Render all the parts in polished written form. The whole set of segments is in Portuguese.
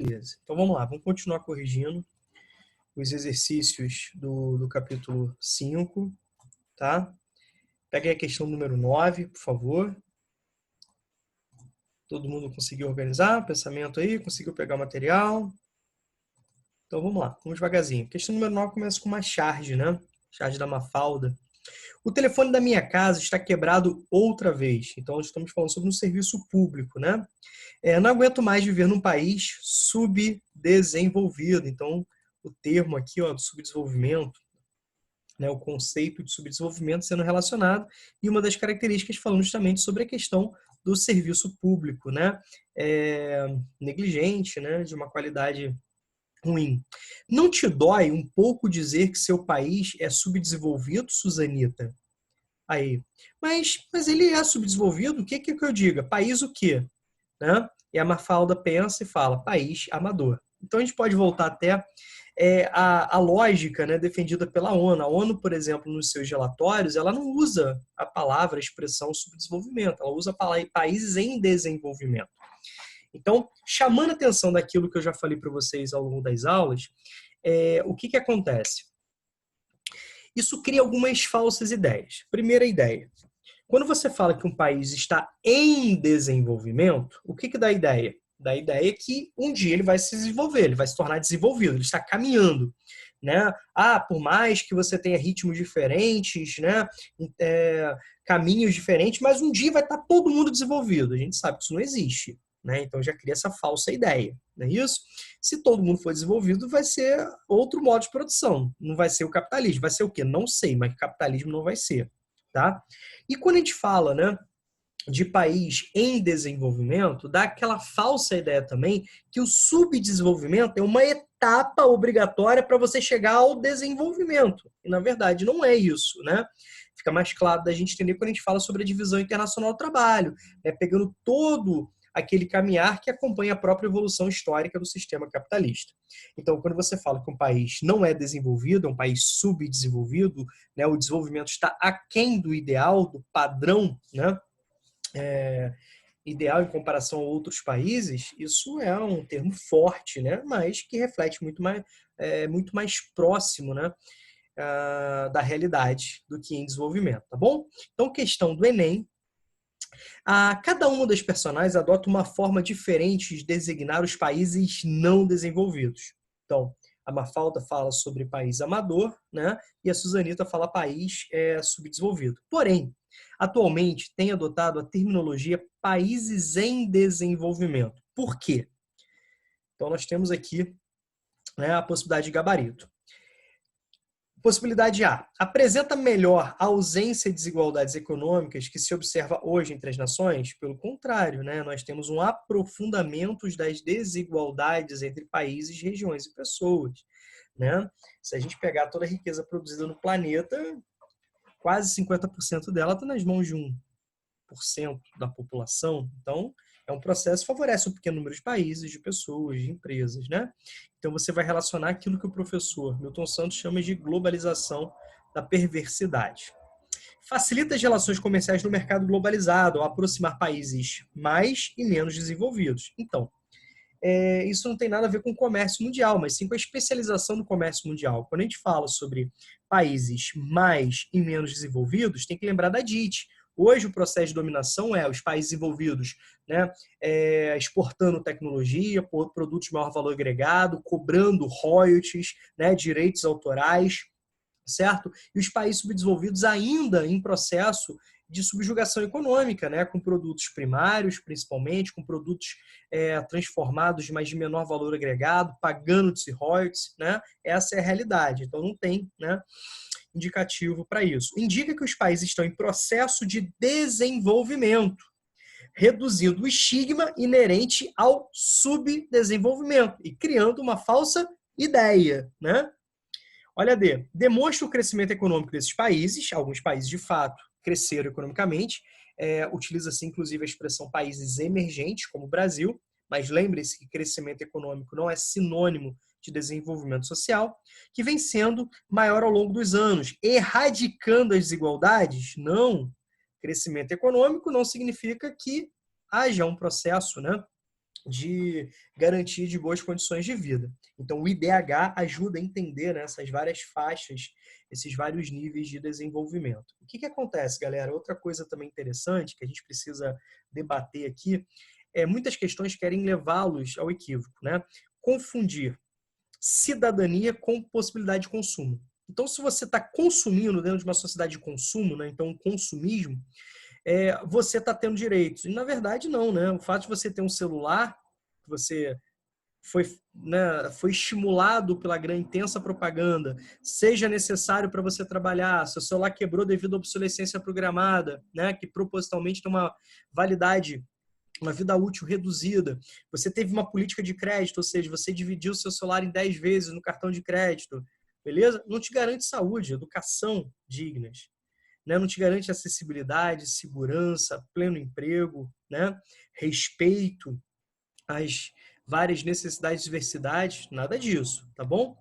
Beleza. Então vamos lá, vamos continuar corrigindo os exercícios do capítulo 5, tá? Pega aí a questão número 9, por favor. Todo mundo conseguiu organizar o pensamento aí? Conseguiu pegar o material? Então vamos lá, vamos devagarzinho. Questão número 9 começa com uma charge, né? Charge da Mafalda. O telefone da minha casa está quebrado outra vez. Então, nós estamos falando sobre um serviço público, né? Não aguento mais viver num país subdesenvolvido. Então, o termo aqui, ó, do subdesenvolvimento, né, o conceito de subdesenvolvimento sendo relacionado, e uma das características falando justamente sobre a questão do serviço público, né? Negligente, né? De uma qualidade ruim. Não te dói um pouco dizer que seu país é subdesenvolvido, Suzanita? Aí, mas ele é subdesenvolvido? O que eu diga? País o quê? Né? E a Mafalda pensa e fala, país amador. Então a gente pode voltar até a lógica, né, defendida pela ONU. A ONU, por exemplo, nos seus relatórios, ela não usa a palavra, a expressão subdesenvolvimento, ela usa a palavra países em desenvolvimento. Então, chamando a atenção daquilo que eu já falei para vocês ao longo das aulas, o que acontece? Isso cria algumas falsas ideias. Primeira ideia, quando você fala que um país está em desenvolvimento, o que dá a ideia? Dá a ideia que um dia ele vai se desenvolver, ele vai se tornar desenvolvido, ele está caminhando. Né? Por mais que você tenha ritmos diferentes, né? Caminhos diferentes, mas um dia vai estar todo mundo desenvolvido. A gente sabe que isso não existe. Né? Então já cria essa falsa ideia. Não é isso? Se todo mundo for desenvolvido, vai ser outro modo de produção. Não vai ser o capitalismo. Vai ser o quê? Não sei, mas capitalismo não vai ser. Tá? E quando a gente fala, né, de país em desenvolvimento, dá aquela falsa ideia também que o subdesenvolvimento é uma etapa obrigatória para você chegar ao desenvolvimento. E, na verdade, não é isso, né? Fica mais claro da gente entender quando a gente fala sobre a divisão internacional do trabalho, né? Pegando todo aquele caminhar que acompanha a própria evolução histórica do sistema capitalista. Então, quando você fala que um país não é desenvolvido, é um país subdesenvolvido, né, o desenvolvimento está aquém do ideal, do padrão, né, ideal em comparação a outros países, isso é um termo forte, né, mas que reflete muito mais próximo, né, da realidade do que em desenvolvimento, tá bom? Então, questão do Enem. Cada uma das personagens adota uma forma diferente de designar os países não desenvolvidos. Então, a Mafalda fala sobre país amador, né? E a Suzanita fala país subdesenvolvido. Porém, atualmente tem adotado a terminologia países em desenvolvimento. Por quê? Então, nós temos aqui, né, a possibilidade de gabarito. Possibilidade A. Apresenta melhor a ausência de desigualdades econômicas que se observa hoje entre as nações? Pelo contrário, né? Nós temos um aprofundamento das desigualdades entre países, regiões e pessoas. Né? Se a gente pegar toda a riqueza produzida no planeta, quase 50% dela está nas mãos de 1% da população. Então, é um processo que favorece um pequeno número de países, de pessoas, de empresas, né? Então, você vai relacionar aquilo que o professor Milton Santos chama de globalização da perversidade. Facilita as relações comerciais no mercado globalizado, ao aproximar países mais e menos desenvolvidos. Então, isso não tem nada a ver com o comércio mundial, mas sim com a especialização do comércio mundial. Quando a gente fala sobre países mais e menos desenvolvidos, tem que lembrar da DIT. Hoje, o processo de dominação é os países envolvidos, né, exportando tecnologia, produtos de maior valor agregado, cobrando royalties, né, direitos autorais, certo? E os países subdesenvolvidos ainda em processo de subjugação econômica, né, com produtos primários, principalmente, com produtos transformados, mas de menor valor agregado, pagando-se royalties, né? Essa é a realidade. Então, não tem, né, indicativo para isso. Indica que os países estão em processo de desenvolvimento, reduzindo o estigma inerente ao subdesenvolvimento e criando uma falsa ideia, né? Olha, demonstra o crescimento econômico desses países, alguns países de fato cresceram economicamente, utiliza-se inclusive a expressão países emergentes, como o Brasil, mas lembre-se que crescimento econômico não é sinônimo de desenvolvimento social, que vem sendo maior ao longo dos anos, erradicando as desigualdades? Não. Crescimento econômico não significa que haja um processo, né, de garantia de boas condições de vida. Então, o IDH ajuda a entender, né, essas várias faixas, esses vários níveis de desenvolvimento. O que acontece, galera? Outra coisa também interessante que a gente precisa debater aqui é muitas questões querem levá-los ao equívoco, né? Confundir cidadania com possibilidade de consumo. Então, se você está consumindo dentro de uma sociedade de consumo, né, então consumismo, você está tendo direitos. E, na verdade, não, né? O fato de você ter um celular, você foi, né, foi estimulado pela grande intensa propaganda, seja necessário para você trabalhar, seu celular quebrou devido à obsolescência programada, né, que propositalmente tem uma validade, uma vida útil reduzida. Você teve uma política de crédito, ou seja, você dividiu seu celular em 10 vezes no cartão de crédito, beleza? Não te garante saúde, educação dignas, né? Não te garante acessibilidade, segurança, pleno emprego, né? Respeito às várias necessidades e diversidades, nada disso, tá bom?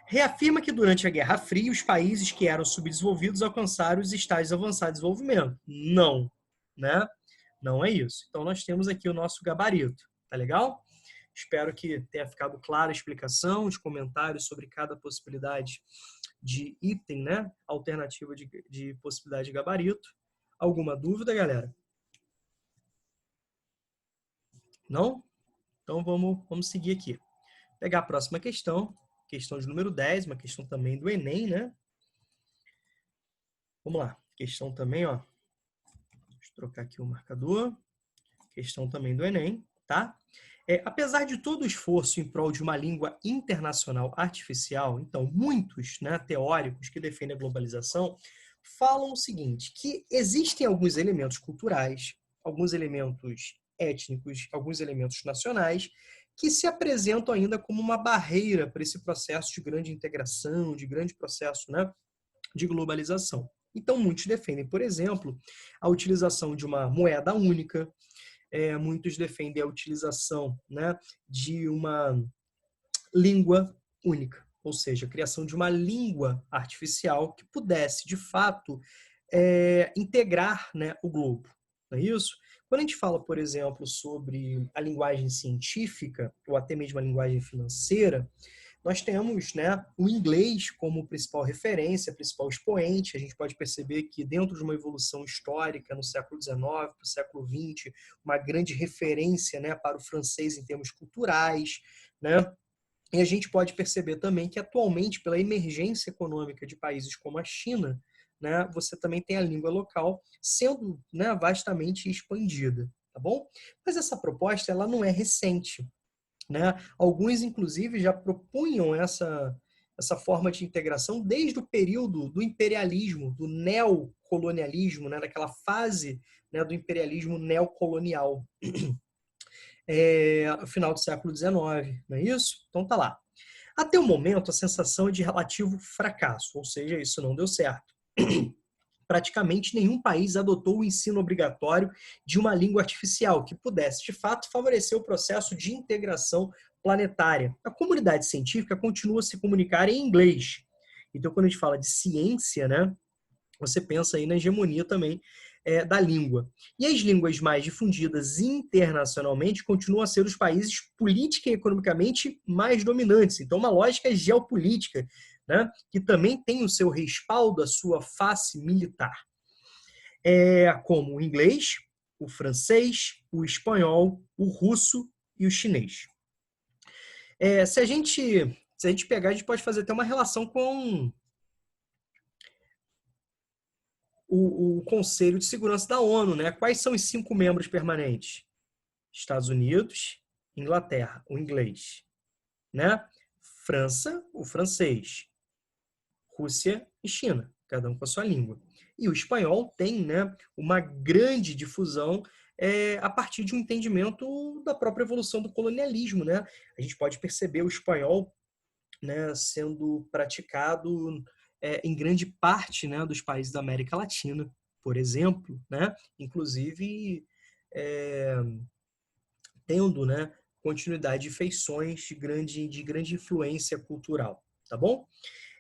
Reafirma que durante a Guerra Fria os países que eram subdesenvolvidos alcançaram os estágios avançados de desenvolvimento. Não, né? Não é isso. Então nós temos aqui o nosso gabarito, tá legal? Espero que tenha ficado clara a explicação, os comentários sobre cada possibilidade de item, né? Alternativa de possibilidade de gabarito. Alguma dúvida, galera? Não? Então vamos seguir aqui. Pegar a próxima questão, questão de número 10, uma questão também do Enem, né? Vamos lá. Questão também, ó. Deixa eu trocar aqui o marcador. Questão também do Enem, tá? Apesar de todo o esforço em prol de uma língua internacional artificial, então, muitos, né, teóricos que defendem a globalização falam o seguinte, que existem alguns elementos culturais, alguns elementos étnicos, alguns elementos nacionais, que se apresentam ainda como uma barreira para esse processo de grande integração, de grande processo, né, de globalização. Então, muitos defendem, por exemplo, a utilização de uma moeda única, muitos defendem a utilização, né, de uma língua única, ou seja, a criação de uma língua artificial que pudesse, de fato, integrar, né, o globo. Não é isso? Quando a gente fala, por exemplo, sobre a linguagem científica, ou até mesmo a linguagem financeira, nós temos, né, o inglês como principal referência, principal expoente. A gente pode perceber que dentro de uma evolução histórica no século XIX para o século XX, uma grande referência, né, para o francês em termos culturais, né? E a gente pode perceber também que atualmente, pela emergência econômica de países como a China, né, você também tem a língua local sendo, né, vastamente expandida, tá bom? Mas essa proposta ela não é recente, né? Alguns, inclusive, já propunham essa forma de integração desde o período do imperialismo, do neocolonialismo, né? Daquela fase, né, do imperialismo neocolonial, no final do século XIX, não é isso? Então tá lá. Até o momento, a sensação é de relativo fracasso, ou seja, isso não deu certo. Praticamente nenhum país adotou o ensino obrigatório de uma língua artificial que pudesse, de fato, favorecer o processo de integração planetária. A comunidade científica continua a se comunicar em inglês. Então, quando a gente fala de ciência, né, você pensa aí na hegemonia também da língua. E as línguas mais difundidas internacionalmente continuam a ser os países política e economicamente mais dominantes. Então, uma lógica geopolítica, né, que também tem o seu respaldo, a sua face militar. Como o inglês, o francês, o espanhol, o russo e o chinês. Se a gente pegar, a gente pode fazer até uma relação com o Conselho de Segurança da ONU, né? Quais são os 5 membros permanentes? Estados Unidos, Inglaterra, o inglês, né? França, o francês, Rússia e China, cada um com a sua língua. E o espanhol tem, né, uma grande difusão a partir de um entendimento da própria evolução do colonialismo, né? A gente pode perceber o espanhol, né, sendo praticado em grande parte, né, dos países da América Latina, por exemplo, né? Inclusive tendo, né, continuidade de feições de grande influência cultural, tá bom?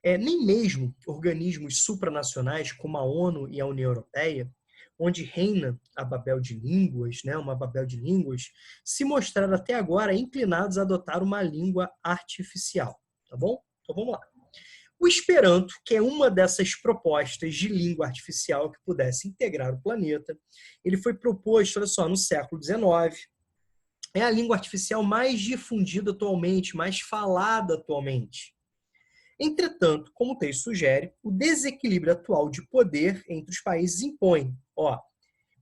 Nem mesmo organismos supranacionais como a ONU e a União Europeia, onde reina a Babel de línguas, né, uma Babel de línguas, se mostraram até agora inclinados a adotar uma língua artificial, tá bom? Então vamos lá. O Esperanto, que é uma dessas propostas de língua artificial que pudesse integrar o planeta, ele foi proposto, olha só, no século XIX. É a língua artificial mais difundida atualmente, mais falada atualmente. Entretanto, como o texto sugere, o desequilíbrio atual de poder entre os países impõe. Ó,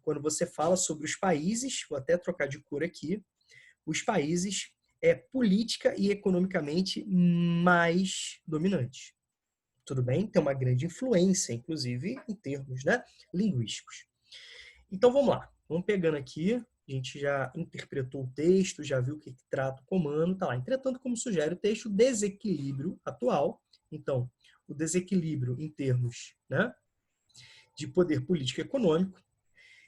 quando você fala sobre os países, vou até trocar de cor aqui, os países política e economicamente mais dominantes. Tudo bem? Tem uma grande influência, inclusive, em termos, né, linguísticos. Então, vamos lá. Vamos pegando aqui. A gente já interpretou o texto, já viu o que trata o comando. Tá lá. Entretanto, como sugere o texto, o desequilíbrio atual. Então, o desequilíbrio em termos, né, de poder político e econômico,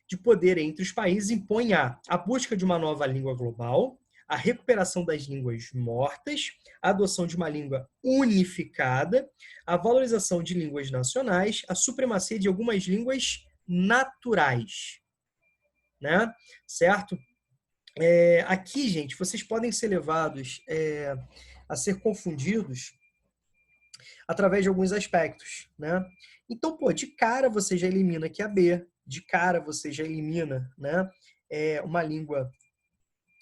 de poder entre os países, impõe a busca de uma nova língua global, a recuperação das línguas mortas, a adoção de uma língua unificada, a valorização de línguas nacionais, a supremacia de algumas línguas naturais, né? Certo? Aqui, gente, vocês podem ser levados a ser confundidos através de alguns aspectos, né? Então, pô, de cara você já elimina aqui a B, de cara você já elimina, né, uma língua,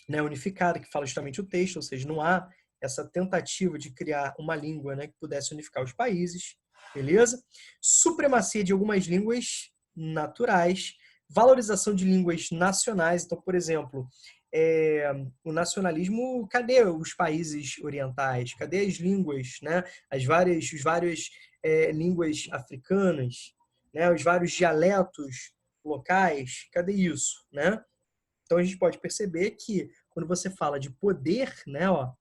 né, unificada, que fala justamente o texto, ou seja, não há essa tentativa de criar uma língua, né, que pudesse unificar os países, beleza? Supremacia de algumas línguas naturais, valorização de línguas nacionais. Então, por exemplo, o nacionalismo, cadê os países orientais? Cadê as línguas, né? As várias línguas africanas, né? Os vários dialetos locais, cadê isso, né? Então a gente pode perceber que quando você fala de poder, né, ó,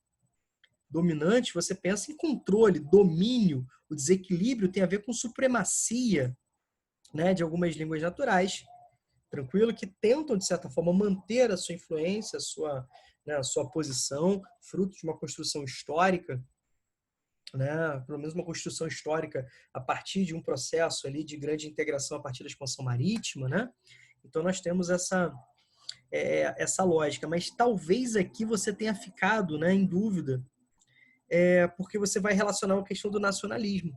dominante, você pensa em controle, domínio, o desequilíbrio tem a ver com supremacia, né, de algumas línguas naturais, tranquilo, que tentam, de certa forma, manter a sua influência, a sua posição, fruto de uma construção histórica, né, pelo menos uma construção histórica a partir de um processo ali de grande integração a partir da expansão marítima, né? Então nós temos essa lógica, mas talvez aqui você tenha ficado, né, em dúvida, porque você vai relacionar a questão do nacionalismo,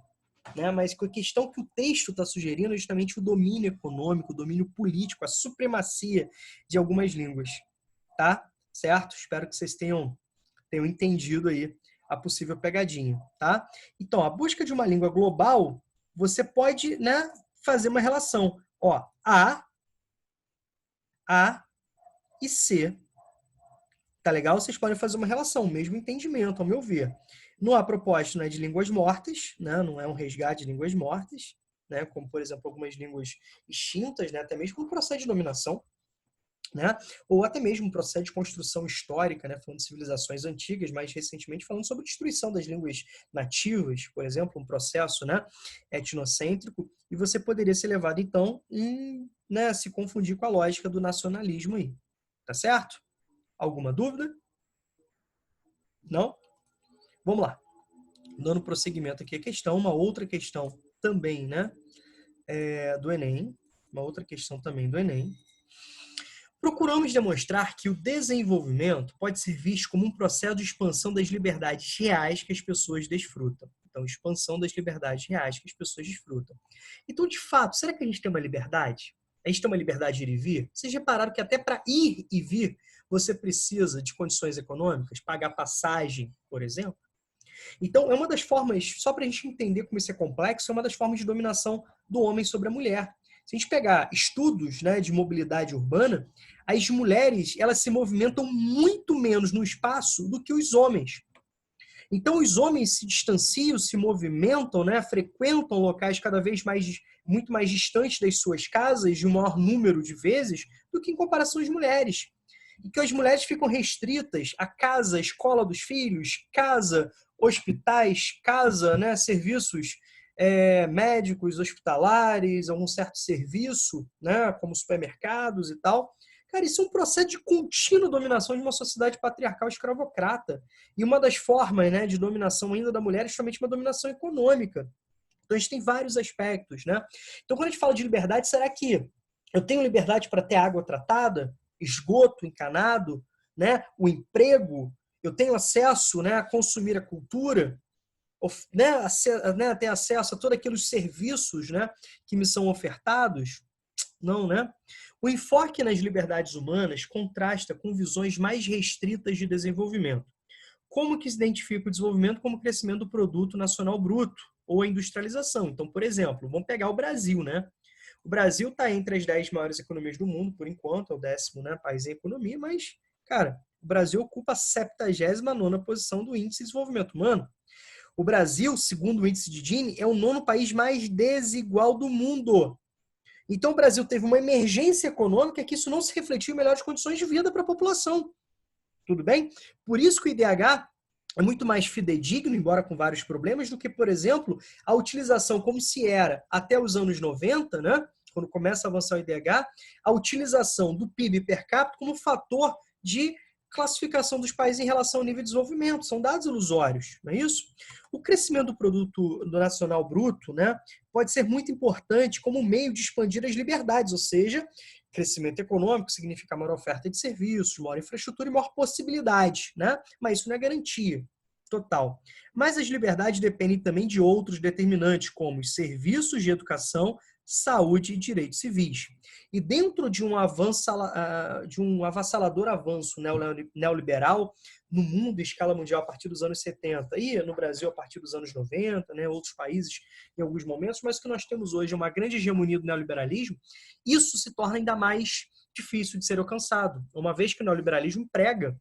né? Mas a questão que o texto está sugerindo é justamente o domínio econômico, o domínio político, a supremacia de algumas línguas, tá? Certo? Espero que vocês tenham entendido aí a possível pegadinha, tá? Então, a busca de uma língua global, você pode, né, fazer uma relação. Ó, A e C. Tá legal? Vocês podem fazer uma relação, o mesmo entendimento, ao meu ver. Não há propósito, né, de línguas mortas, né? Não é um resgate de línguas mortas, né? Como, por exemplo, algumas línguas extintas, né? Até mesmo um processo de dominação, né? Ou até mesmo um processo de construção histórica, né? Falando de civilizações antigas, mais recentemente falando sobre a destruição das línguas nativas, por exemplo, um processo, né, etnocêntrico, e você poderia ser levado, então, né, se confundir com a lógica do nacionalismo aí. Tá certo? Alguma dúvida? Não? Vamos lá. Dando prosseguimento aqui à questão, uma outra questão também, né, do Enem, uma outra questão também do Enem. Procuramos demonstrar que o desenvolvimento pode ser visto como um processo de expansão das liberdades reais que as pessoas desfrutam. Então, expansão das liberdades reais que as pessoas desfrutam. Então, de fato, será que a gente tem uma liberdade? A gente tem uma liberdade de ir e vir? Vocês repararam que até para ir e vir, você precisa de condições econômicas, pagar passagem, por exemplo? Então, é uma das formas, só para a gente entender como isso é complexo, é uma das formas de dominação do homem sobre a mulher. Se a gente pegar estudos, né, de mobilidade urbana, as mulheres elas se movimentam muito menos no espaço do que os homens. Então, os homens se distanciam, se movimentam, né, frequentam locais cada vez muito mais distantes das suas casas, de um maior número de vezes, do que em comparação às mulheres. E que as mulheres ficam restritas a casa, a escola dos filhos, casa, hospitais, casa, né, serviços médicos, hospitalares, algum certo serviço, né, como supermercados e tal. Cara, isso é um processo de contínua dominação de uma sociedade patriarcal escravocrata. E uma das formas, né, de dominação ainda da mulher é justamente uma dominação econômica. Então, a gente tem vários aspectos, né? Então, quando a gente fala de liberdade, será que Eu tenho liberdade para ter água tratada, esgoto encanado, né? O emprego, eu tenho acesso, né, a consumir a cultura, né, ter acesso a todos aqueles serviços, né, que me são ofertados? Não, né? O enfoque nas liberdades humanas contrasta com visões mais restritas de desenvolvimento. Como que se identifica o desenvolvimento como crescimento do produto nacional bruto ou a industrialização? Então, por exemplo, vamos pegar o Brasil, né? O Brasil está entre as 10 maiores economias do mundo, por enquanto, é o 10º, né, país em economia, mas, cara, o Brasil ocupa a 79ª posição do Índice de Desenvolvimento Humano. O Brasil, segundo o índice de Gini, é o 9º país mais desigual do mundo. Então, o Brasil teve uma emergência econômica que isso não se refletiu em melhores condições de vida para a população. Tudo bem? Por isso que o IDH é muito mais fidedigno, embora com vários problemas, do que, por exemplo, a utilização como se era até os anos 90, né? Quando começa a avançar o IDH, a utilização do PIB per capita como fator de classificação dos países em relação ao nível de desenvolvimento. São dados ilusórios, não é isso? O crescimento do produto nacional bruto, né, pode ser muito importante como meio de expandir as liberdades, ou seja, crescimento econômico significa maior oferta de serviços, maior infraestrutura e maior possibilidade, né? Mas isso não é garantia total. Mas as liberdades dependem também de outros determinantes, como os serviços de educação, saúde e direitos civis. E dentro de um avassalador avanço neoliberal no mundo, em escala mundial, a partir dos anos 70, e no Brasil a partir dos anos 90, né, outros países em alguns momentos, mas o que nós temos hoje é uma grande hegemonia do neoliberalismo, isso se torna ainda mais difícil de ser alcançado, uma vez que o neoliberalismo prega,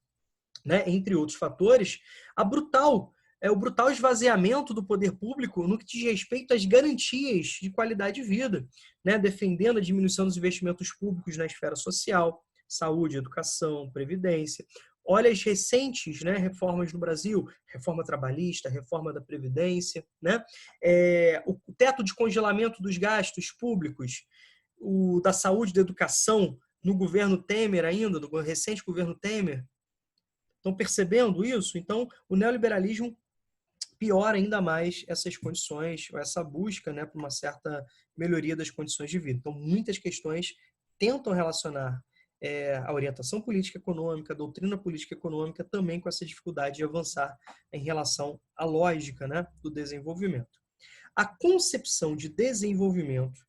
né, entre outros fatores, o brutal esvaziamento do poder público no que diz respeito às garantias de qualidade de vida, né, defendendo a diminuição dos investimentos públicos na esfera social, saúde, educação, previdência. Olha as recentes, né, reformas no Brasil, reforma trabalhista, reforma da Previdência, né, o teto de congelamento dos gastos públicos, o da saúde e da educação no governo Temer ainda, no recente governo Temer. Estão percebendo isso? Então, o neoliberalismo piora ainda mais essas condições, essa busca, né, por uma certa melhoria das condições de vida. Então, muitas questões tentam relacionar a orientação política econômica, a doutrina política econômica, também com essa dificuldade de avançar em relação à lógica, né, do desenvolvimento. A concepção de desenvolvimento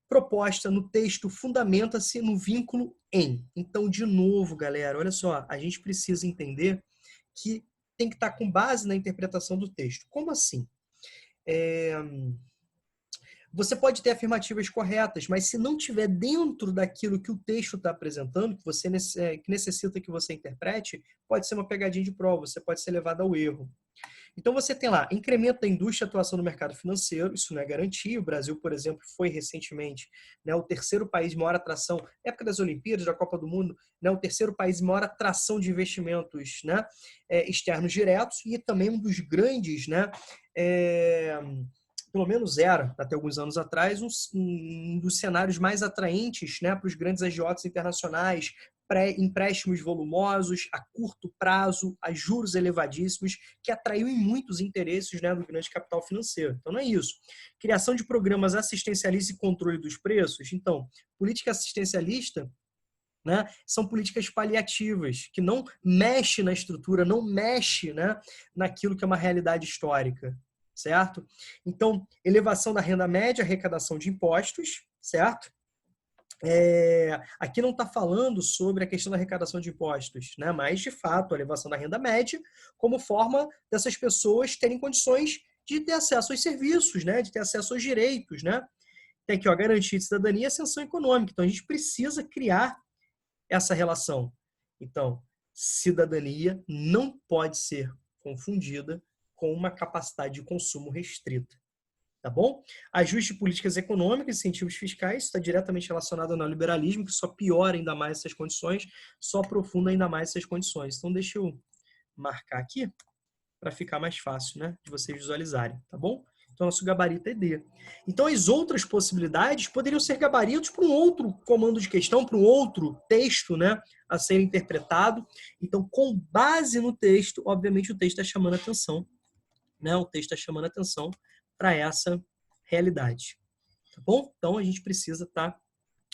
proposta no texto fundamenta-se no vínculo em. Então, de novo, galera, olha só, a gente precisa entender que tem que estar com base na interpretação do texto. Como assim? Você pode ter afirmativas corretas, mas se não tiver dentro daquilo que o texto está apresentando, que necessita que você interprete, pode ser uma pegadinha de prova, você pode ser levado ao erro. Então você tem lá, incremento da indústria e atuação no mercado financeiro, isso não é garantia. O Brasil, por exemplo, foi recentemente, né, o terceiro país de maior atração, época das Olimpíadas, da Copa do Mundo, né, o terceiro país de maior atração de investimentos, né, externos diretos, e também um dos grandes, né, pelo menos era, até alguns anos atrás, um dos cenários mais atraentes, né, para os grandes agiotas internacionais, empréstimos volumosos, a curto prazo, a juros elevadíssimos, que atraiu em muitos interesses, né, do grande capital financeiro. Então, não é isso. Criação de programas assistencialistas e controle dos preços. Então, política assistencialista, né, são políticas paliativas, que não mexe na estrutura, não mexe, né, naquilo que é uma realidade histórica, certo? Então, elevação da renda média, arrecadação de impostos, certo? Aqui não está falando sobre a questão da arrecadação de impostos, né? Mas, de fato, a elevação da renda média como forma dessas pessoas terem condições de ter acesso aos serviços, né? De ter acesso aos direitos, né? Tem aqui, ó, garantia de cidadania e ascensão econômica. Então, a gente precisa criar essa relação. Então, cidadania não pode ser confundida com uma capacidade de consumo restrita. Tá bom? Ajuste de políticas econômicas e incentivos fiscais está diretamente relacionado ao neoliberalismo, que só piora ainda mais essas condições, só aprofunda ainda mais essas condições. Então, deixa eu marcar aqui para ficar mais fácil, né, de vocês visualizarem, tá bom? Então, nosso gabarito é D. Então, as outras possibilidades poderiam ser gabaritos para um outro comando de questão, para um outro texto, né, a ser interpretado. Então, com base no texto, obviamente o texto está chamando a atenção, né? O texto está chamando a atenção para essa realidade, tá bom? Então, a gente precisa estar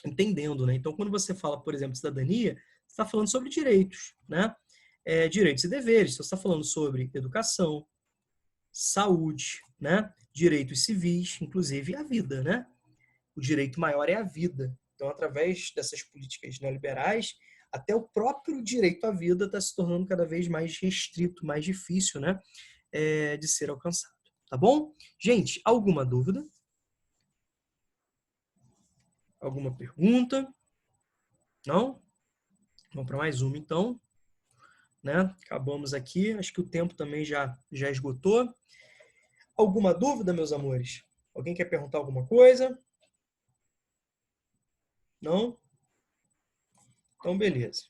entendendo, né? Então, quando você fala, por exemplo, de cidadania, você está falando sobre direitos, né? Direitos e deveres. Então, você está falando sobre educação, saúde, né? Direitos civis, inclusive a vida, né? O direito maior é a vida. Então, através dessas políticas neoliberais, até o próprio direito à vida está se tornando cada vez mais restrito, mais difícil, né? De ser alcançado. Tá bom? Gente, alguma dúvida? Alguma pergunta? Não? Vamos para mais uma, então. Né? Acabamos aqui. Acho que o tempo também já esgotou. Alguma dúvida, meus amores? Alguém quer perguntar alguma coisa? Não? Então, beleza.